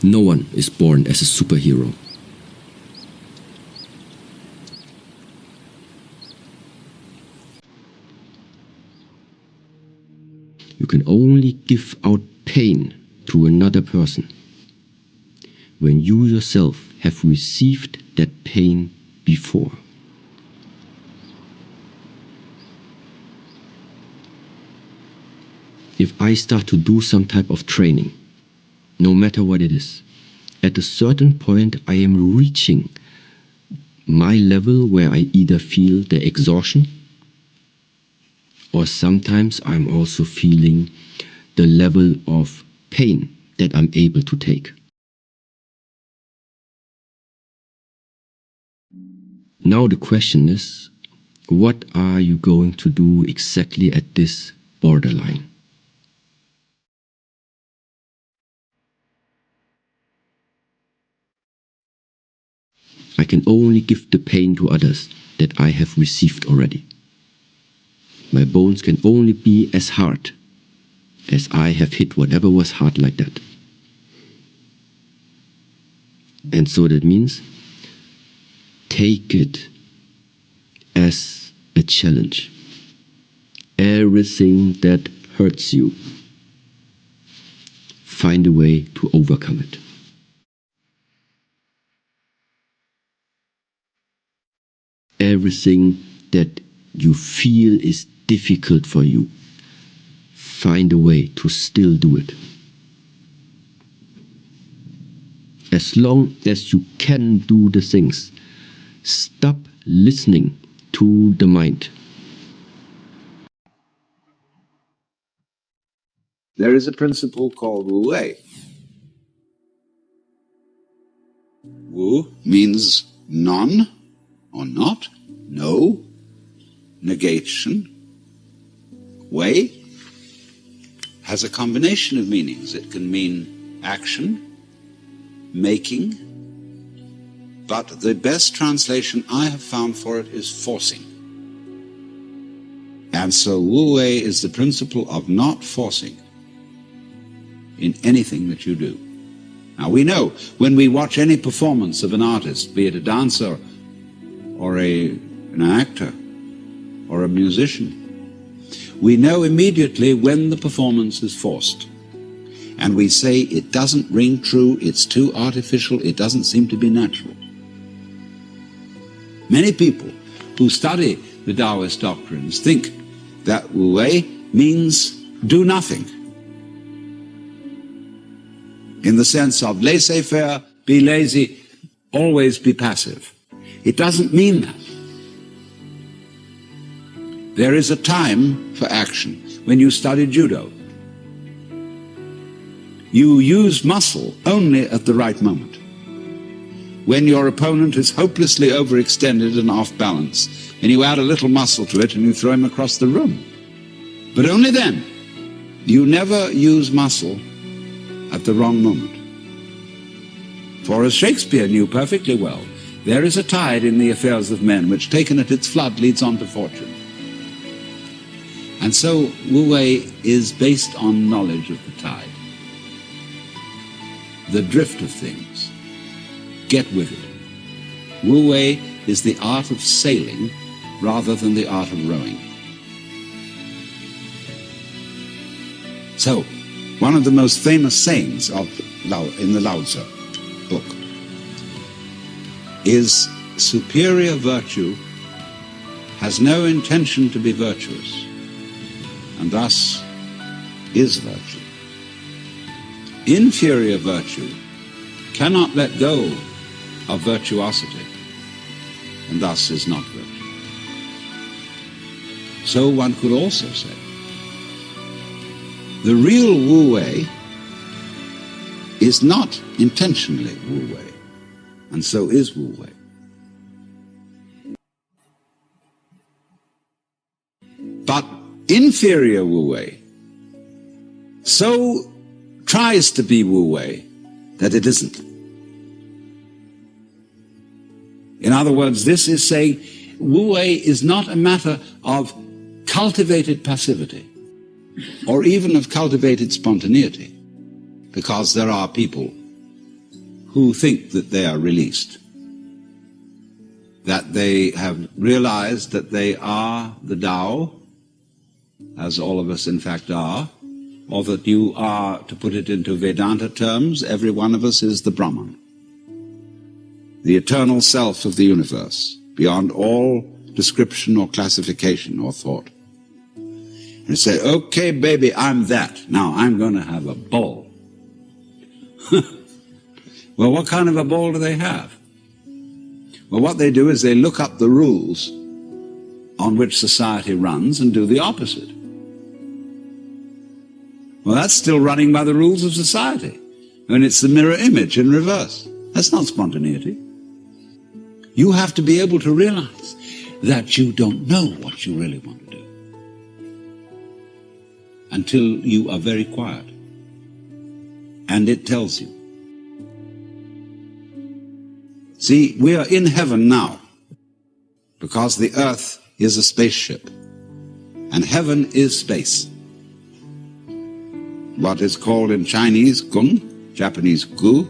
No one is born as a superhero. You can only give out pain to another person when you yourself have received that pain before. If I start to do some type of training, no matter what it is, at a certain point I am reaching my level where I either feel the exhaustion, or sometimes I'm also feeling the level of pain that I'm able to take. Now the question is, what are you going to do exactly at this borderline? I can only give the pain to others that I have received already. My bones can only be as hard as I have hit whatever was hard like that. And so that means take it as a challenge. Everything that hurts you, find a way to overcome it. Everything that you feel is difficult for you, find a way to still do it. As long as you can do the things, stop listening to the mind. There is a principle called Wu Wei. Wu means none or not, no, negation. Wei has a combination of meanings. It can mean action, making, but the best translation I have found for it is forcing. And so Wu Wei is the principle of not forcing in anything that you do. Now we know when we watch any performance of an artist, be it a dancer or an actor or a musician, we know immediately when the performance is forced. And we say it doesn't ring true, it's too artificial, it doesn't seem to be natural. Many people who study the Taoist doctrines think that Wu Wei means do nothing, in the sense of laissez-faire, be lazy, always be passive. It doesn't mean that. There is a time for action. When you study judo, you use muscle only at the right moment. When your opponent is hopelessly overextended and off balance, and you add a little muscle to it and you throw him across the room. But only then. You never use muscle at the wrong moment. For as Shakespeare knew perfectly well, there is a tide in the affairs of men which, taken at its flood, leads on to fortune. And so Wu Wei is based on knowledge of the tide, the drift of things. Get with it. Wu Wei is the art of sailing rather than the art of rowing. So, one of the most famous sayings in the Lao Tzu book is superior virtue has no intention to be virtuous, and thus is virtue. Inferior virtue cannot let go of virtuosity, and thus is not virtue. So one could also say, the real Wu Wei is not intentionally Wu Wei, and so is Wu Wei. But inferior Wu Wei so tries to be Wu Wei that it isn't. In other words, this is saying Wu Wei is not a matter of cultivated passivity or even of cultivated spontaneity, because there are people who think that they are released, that they have realized that they are the Tao, as all of us in fact are, or that you are, to put it into Vedanta terms, every one of us is the Brahman, the eternal self of the universe, beyond all description or classification or thought. And you say, okay, baby, I'm that. Now I'm going to have a ball. Well, what kind of a ball do they have? Well, what they do is they look up the rules on which society runs and do the opposite. Well, that's still running by the rules of society. And it's the mirror image in reverse. That's not spontaneity. You have to be able to realize that you don't know what you really want to do until you are very quiet. And it tells you. See, we are in heaven now because the earth is a spaceship and heaven is space. What is called in Chinese Gung, Japanese Gu,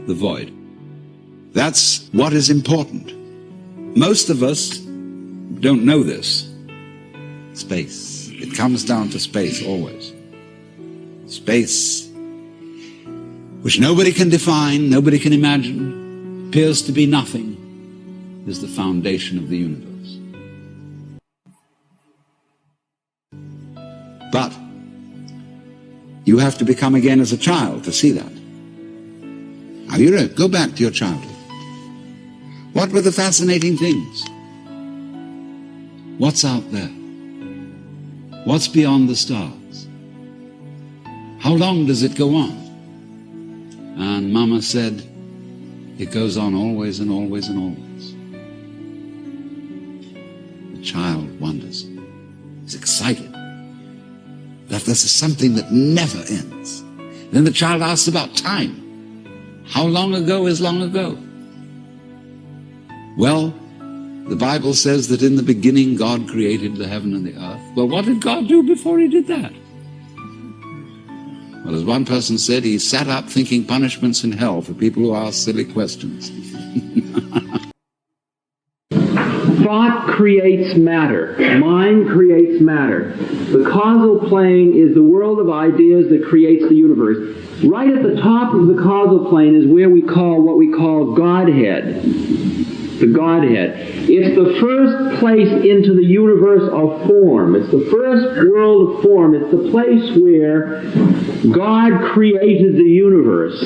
the void. That's what is important. Most of us don't know this. Space. It comes down to space always. Space, which nobody can define, nobody can imagine, appears to be nothing, is the foundation of the universe. But you have to become again as a child to see that. Now you go back to your childhood. What were the fascinating things? What's out there? What's beyond the stars? How long does it go on? And Mama said, it goes on always and always and always. The child wonders. He's excited. That this is something that never ends. Then the child asks about time. How long ago is long ago? Well, the Bible says that in the beginning God created the heaven and the earth. Well, what did God do before he did that? Well, as one person said, he sat up thinking punishments in hell for people who ask silly questions. Thought creates matter. Mind creates matter. The causal plane is the world of ideas that creates the universe. Right at the top of the causal plane is where we call what we call Godhead. The Godhead. It's the first place into the universe of form. It's the first world of form. It's the place where God created the universe.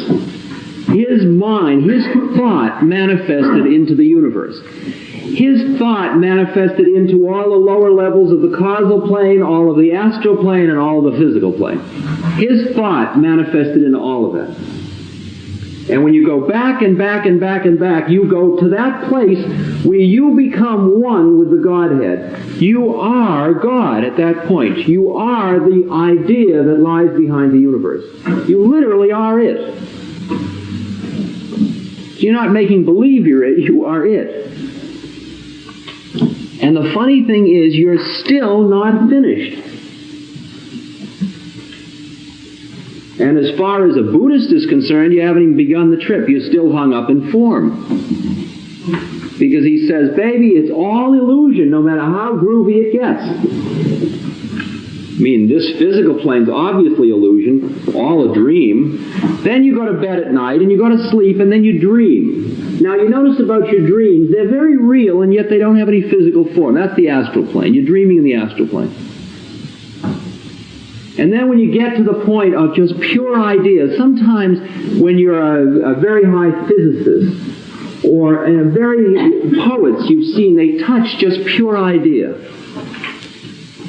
His mind, his thought manifested into the universe. His thought manifested into all the lower levels of the causal plane, all of the astral plane, and all of the physical plane. His thought manifested into all of that. And when you go back and back and back and back, you go to that place where you become one with the Godhead. You are God at that point. You are the idea that lies behind the universe. You literally are it. You're not making believe you're it, you are it. And the funny thing is, you're still not finished. And as far as a Buddhist is concerned, you haven't even begun the trip. You're still hung up in form. Because he says, baby, it's all illusion, no matter how groovy it gets. I mean, this physical plane's obviously illusion, all a dream. Then you go to bed at night, and you go to sleep, and then you dream. Now, you notice about your dreams, they're very real, and yet they don't have any physical form. That's the astral plane. You're dreaming in the astral plane. And then when you get to the point of just pure ideas, sometimes when you're a very high physicist or a very poets you've seen, they touch just pure idea.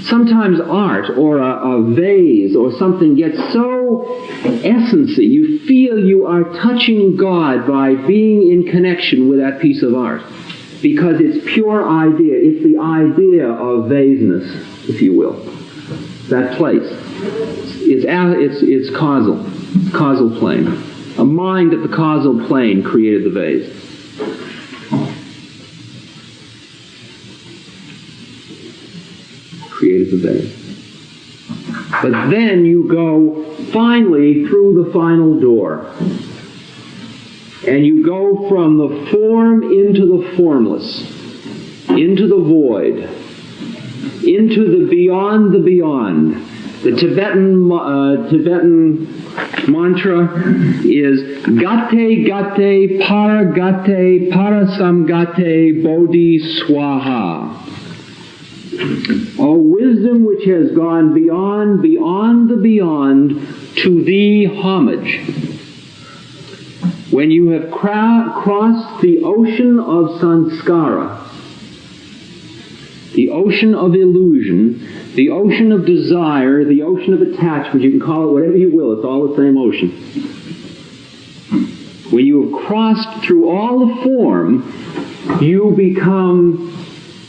Sometimes art or a vase or something gets so essency, you feel you are touching God by being in connection with that piece of art. Because it's pure idea. It's the idea of vaseness, if you will. That place. It's causal plane. A mind at the causal plane created the vase. Created the vase. But then you go finally through the final door. and you go from the form into the formless, into the void, into the beyond. The Tibetan mantra is Gate Gate Para Gate Parasamgate Bodhi Swaha. O wisdom which has gone beyond the beyond, to thee homage. When you have crossed the ocean of samskara, the ocean of illusion, the ocean of desire, the ocean of attachment, you can call it whatever you will, it's all the same ocean. When you have crossed through all the form,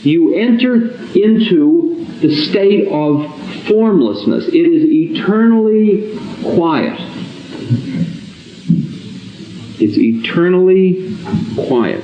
you enter into the state of formlessness. It is eternally quiet. It's eternally quiet.